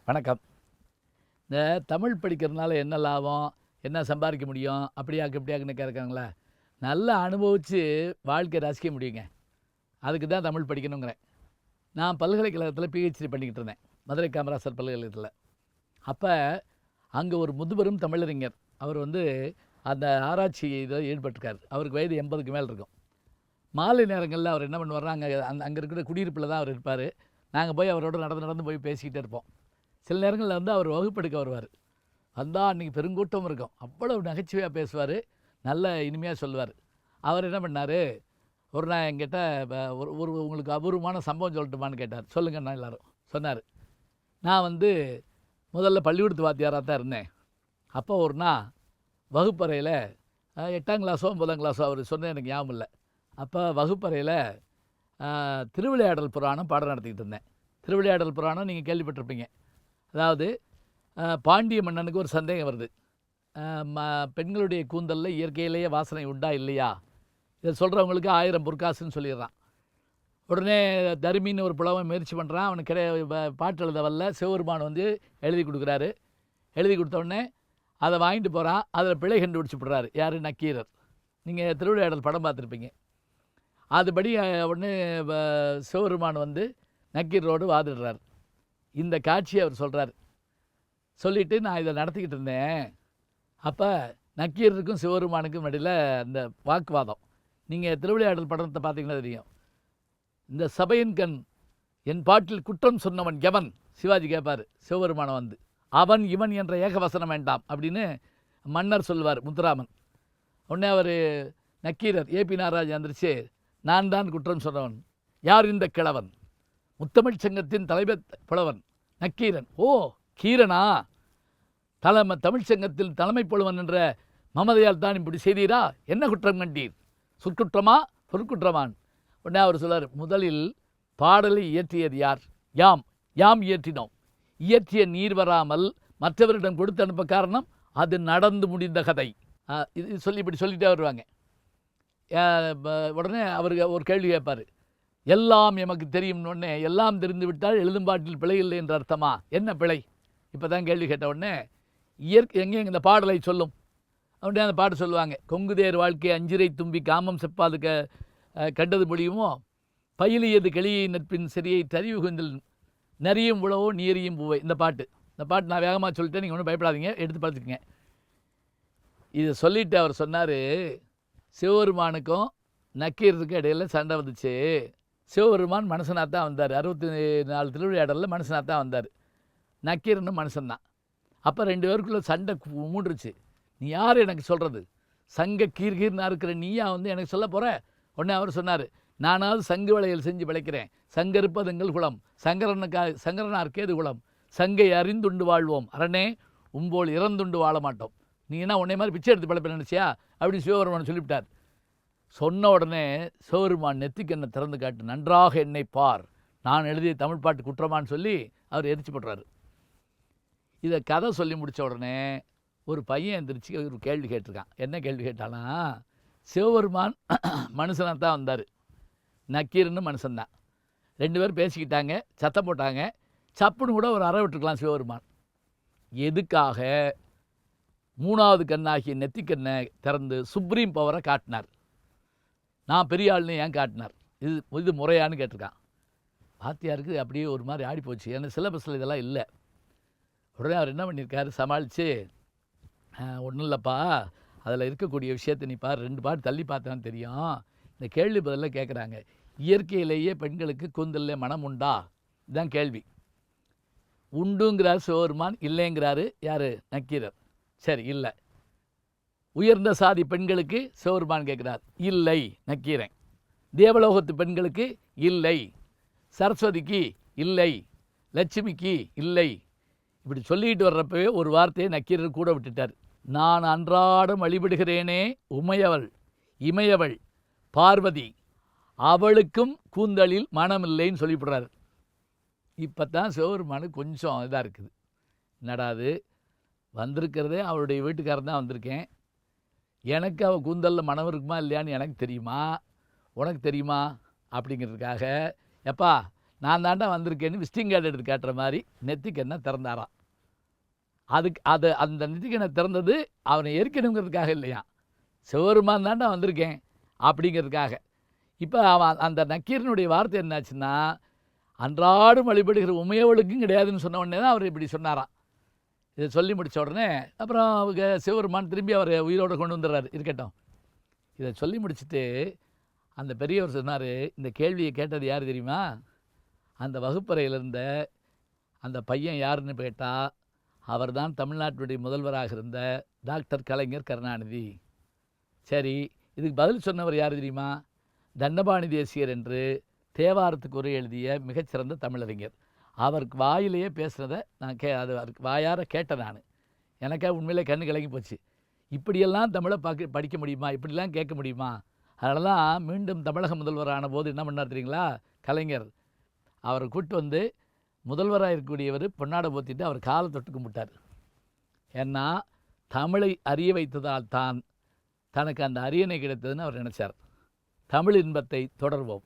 வணக்கம். இந்த தமிழ் படிக்கிறதுனால என்ன லாபம்? என்ன சம்பாதிக்க முடியும்? அப்படியாக்கு இப்படியாக்குன்னு கேட்குறாங்களா? நல்லா அனுபவிச்சு வாழ்க்கைய ரசிக்க முடியுங்க. அதுக்கு தான் தமிழ் படிக்கணுங்கிறேன். நான் பல்கலைக்கழகத்தில பிஹெச்டி பண்ணிக்கிட்டு இருந்தேன். மதுரை காமராசர் பல்கலைக்கழகத்தில. அப்ப அங்க ஒரு முதுபெரும் தமிழறிஞர். அவர் அந்த ஆராய்ச்சி இதில ஈடுபட்டிருக்காரு. அவருக்கு வயது 80க்கு மேல இருக்கும். மாலை நேரங்கள்ல அவர் என்ன பண்ணுவாருன்னா, அங்க இருக்கிற குடியிருப்புல தான் அவர் இருப்பாரு. நாங்க போய் அவரோட நடந்து நடந்து போய் பேசிக்கிட்டே இருப்போம். சில நேரங்கள்ல அவர் வகுப்பெடுக்க வருவார். வந்தா அன்றைக்கி பெருங்கூட்டம் இருக்கும். அவ்வளவு நகைச்சுவையாக பேசுவார். நல்ல இனிமையாக சொல்லுவார். அவர் என்ன பண்ணார், ஒரு நாள் என்கிட்ட ஒரு ஒரு உங்களுக்கு அபூர்வமான சம்பவம் சொல்லட்டுமான்னு கேட்டார். சொல்லுங்கண்ணா எல்லாரும் சொன்னார். நான் முதல்ல பள்ளிக்கூடத்து வாத்தியாராக தான் இருந்தேன். அப்போ ஒரு நாள் வகுப்பறையில் 8ஆம் கிளாஸோ 9ஆம் கிளாஸோ அவர் சொன்னது எனக்கு ஞாபகம் இல்லை. அப்போ வகுப்பறையில் திருவிளையாடல் புராணம் பாடம் நடத்திக்கிட்டு இருந்தேன். திருவிளையாடல் புராணம் நீங்கள் கேள்விப்பட்டிருப்பீங்க. அதாவது பாண்டிய மன்னனுக்கு ஒரு சந்தேகம் வருது. பெண்களுடைய கூந்தலில் இயற்கையிலேயே வாசனை உண்டா இல்லையா? இதை சொல்கிறவங்களுக்கு 1000 பொற்காசுன்னு சொல்லிடுறான். உடனே தருமின்னு ஒரு புலவன் முயற்சி பண்ணுறான். அவனுக்கு பாட்டு எழுத வரல. சிவபெருமான் எழுதி கொடுக்குறாரு. எழுதி கொடுத்தோடனே அதை வாங்கிட்டு போகிறான். அதில் பிழை கண்டுபிடிச்சி விடுறாரு. யார்? நக்கீரர். நீங்கள் திருவிளையாடல் படம் பார்த்துருப்பீங்க. அதுபடி உடனே சிவபெருமான் நக்கீரரோடு வாதிடுறார். இந்த காட்சியை அவர் சொல்கிறார். சொல்லிவிட்டு நான் இதை நடத்திக்கிட்டு இருந்தேன். அப்போ நக்கீரருக்கும் சிவபெருமானுக்கும் இடையில் அந்த வாக்குவாதம். நீங்கள் திருவிளையாடல் படத்தை பார்த்தீங்கன்னா தெரியும். இந்த சபையின் கண் என் பாட்டில் குற்றம் சொன்னவன் எவன்? சிவாஜி கேட்பார் சிவபெருமானை அவன் இவன் என்ற ஏகவசனம் வேண்டாம் அப்படின்னு மன்னர் சொல்லுவார், முத்துராமன். உடனே அவர் நக்கீரர் ஏபி நாகராஜ் வந்துருச்சு, நான் தான் குற்றம் சொன்னவன். யார் இந்த கிழவன்? முத்தமிழ் சங்கத்தின் தலைவர் புலவன் நக்கீரன். ஓ, கீரனா? தமிழ் சங்கத்தில் தலைமை புலவன் என்ற மமதையால் தான் இப்படி செய்தீரா? என்ன குற்றம் கண்டீர்? சொற்குற்றமா பொருட்குற்றமான்? உடனே அவர் சொல்வார், முதலில் பாடலை இயற்றியது யார்? யாம் யாம் இயற்றினோம். இயற்றிய நீர் வராமல் மற்றவரிடம் கொடுத்து அனுப்ப காரணம் அது நடந்து முடிந்த கதை. இது இப்படி சொல்லிட்டே வருவாங்க. உடனே அவருக்கு ஒரு கேள்வி கேட்பார். எல்லாம் எமக்கு தெரியும்னு உடனே, எல்லாம் தெரிந்து விட்டால் எழுதும் பாட்டில் பிழை இல்லை என்ற அர்த்தமா? என்ன பிழை? இப்போ தான் கேள்வி கேட்ட உடனே எங்கே இந்த பாடலை சொல்லும். அப்படியே அந்த பாட்டு சொல்லுவாங்க. கொங்குதேர் வாழ்க்கை அஞ்சிரை தும்பி காமம் செப்பாது கண்டது முடியுமோ, பயிலியது கிளியை நட்பின் சிறியை தறிவு குந்தில் நரியும் உழவோ நீரியும் பூவை. இந்த பாட்டு நான் வேகமாக சொல்லிட்டேன், நீங்கள் ஒன்றும் பயப்படாதீங்க, எடுத்து பார்த்துக்குங்க. இதை சொல்லிவிட்டு அவர் சொன்னார், சிவபெருமானுக்கும் நக்கீரருக்கும் இடையில் சண்டை வந்துச்சு. சிவபெருமான் மனுஷனாக தான் வந்தார். 64 திருவிளையாடலில் மனுஷனாக தான் வந்தார். நக்கீரனும் மனுஷன்தான். அப்போ 2 பேருக்குள்ளே சண்டை மூண்டுருச்சு. நீ யார் எனக்கு சொல்கிறது? சங்க கீர்கீர்னா இருக்கிற நீயா எனக்கு சொல்ல போகிற? உடனே அவர் சொன்னார், நானாவது சங்கு வளையல் செஞ்சு பிழைக்கிறேன். சங்க இருப்பது எங்கள் குலம், சங்கரனார் கேது குலம். சங்கை அறிந்துண்டு வாழ்வோம், அரணே உம்போல் இறந்துண்டு வாழ மாட்டோம். நீ என்ன உன்னை மாதிரி பிச்சை எடுத்து பிழைப்ப நினச்சியா அப்படின்னு சிவபெருமான் சொல்லிவிட்டார். சொன்ன உடனே சிவபெருமான் நெத்திக்கண்ணை திறந்து காட்டு, நன்றாக என்னை பார், நான் எழுதிய தமிழ் பாட்டு குற்றமான்னு சொல்லி அவர் எரிச்சு போடுறாரு. இதை கதை சொல்லி முடித்த உடனே ஒரு பையன் எந்திரிச்சு ஒரு கேள்வி கேட்டிருக்கான். என்ன கேள்வி கேட்டானா, சிவபெருமான் மனுஷனாக தான் வந்தார், நக்கீரன்னு மனுஷன்தான். 2 பேரும் பேசிக்கிட்டாங்க, சத்தம் போட்டாங்க. சப்புன்னு கூட ஒரு அறை விட்டுருக்கலாம் சிவபெருமான். எதுக்காக 3வது கண்ணாகிய நெத்திக்கண்ணை திறந்து சுப்ரீம் பவரை காட்டினார்? நான் பெரிய ஆள்னு ஏன் காட்டினார்? இது முறையானு கேட்டிருக்கான். வாத்தியாருக்கு அப்படியே ஒரு மாதிரி ஆடி போச்சு. ஏன்னா சிலபஸில் இதெல்லாம் இல்லை. உடனே அவர் என்ன பண்ணியிருக்காரு, சமாளித்து, ஒன்றும் இல்லைப்பா, அதில் இருக்கக்கூடிய விஷயத்தை நீ பாரு, 2 பாட்டு தள்ளி பார்த்தான்னு தெரியும். இந்த கேள்வி பதிலில் கேட்குறாங்க, இயற்கையிலேயே பெண்களுக்கு கூந்தலில் மனம் உண்டா? இதுதான் கேள்வி. உண்டுங்கிறார் சிவபெருமான், இல்லைங்கிறாரு யார்? நக்கீரர். சரி, இல்லை. உயர்ந்த சாதி பெண்களுக்கு சிவபெருமான் கேட்குறார், இல்லை நக்கீரன். தேவலோகத்து பெண்களுக்கு இல்லை, சரஸ்வதிக்கு இல்லை, லட்சுமிக்கு இல்லை. இப்படி சொல்லிட்டு வர்றப்பவே ஒரு வார்த்தையை நக்கீரர் கூட விட்டுட்டார். நான் அன்றாடம் வழிபடுகிறேனே உமையவள் இமையவள் பார்வதி, அவளுக்கும் கூந்தலில் மனமில்லைன்னு சொல்லிவிடுறாரு. இப்போ தான் சிவபெருமானுக்கு கொஞ்சம் இதாக இருக்குது. என்னடாது, வந்திருக்கிறதே அவளுடைய வீட்டுக்காரன் தான் வந்திருக்கேன், எனக்கு அவள் கூந்தலில் மனம் இருக்குமா இல்லையான்னு எனக்கு தெரியுமா, உனக்கு தெரியுமா அப்படிங்கிறதுக்காக, எப்பா நான் தாண்டா வந்திருக்கேன்னு விசிட்டிங் கார்டு எடுத்து காட்டுற மாதிரி நெத்திக்கண்ணை திறந்தாராம். அந்த நெத்திக்கண்ணை திறந்தது அவனை எரிக்கணுங்கிறதுக்காக இல்லையா, சிவபெருமான் தாண்டா வந்திருக்கேன் அப்படிங்கிறதுக்காக. இப்போ அவன் அந்த நக்கீரனுடைய வார்த்தை என்னாச்சுன்னா, அன்றாடும் வழிபடுகிற உமையவளுக்கும் கிடையாதுன்னு சொன்ன உடனே தான் அவர் இப்படி சொன்னாராம். இதை சொல்லி முடித்த உடனே அப்புறம் அவங்க சிவபெருமான் திரும்பி அவரை உயிரோடு கொண்டு வந்துடுறாரு. இருக்கட்டும், இதை சொல்லி முடிச்சுட்டு அந்த பெரியவர் சொன்னார், இந்த கேள்வியை கேட்டது யார் தெரியுமா? அந்த வகுப்பறையில் இருந்த அந்த பையன் யாருன்னு கேட்டால் அவர் தான் தமிழ்நாட்டுடைய முதல்வராக இருந்த டாக்டர் கலைஞர் கருணாநிதி. சரி, இதுக்கு பதில் சொன்னவர் யார் தெரியுமா? தண்டபாணி தேசியர் என்று தேவாரத்துக்கு உரை எழுதிய மிகச்சிறந்த தமிழறிஞர். அவருக்கு வாயிலேயே பேசுகிறத நான் அது அவருக்கு வாயார கேட்டேன் நான். எனக்கே உண்மையிலே கண்ணு கலங்கி போச்சு. இப்படியெல்லாம் தமிழை படிக்க முடியுமா, இப்படிலாம் கேட்க முடியுமா? அதனால தான் மீண்டும் தமிழக முதல்வரான போது என்ன பண்ணார் தெரியுங்களா? கலைஞர் அவரை கூப்பிட்டு வந்து முதல்வராக இருக்கக்கூடியவர் பொன்னாடை போத்திட்டு அவர் காலை தொட்டு கும்பிட்டார். ஏன்னா தமிழை அறிய வைத்ததால் தான் தனக்கு அந்த அரியணை கிடைத்ததுன்னு அவர் நினச்சார். தமிழ் இன்பத்தை தொடர்வோம்.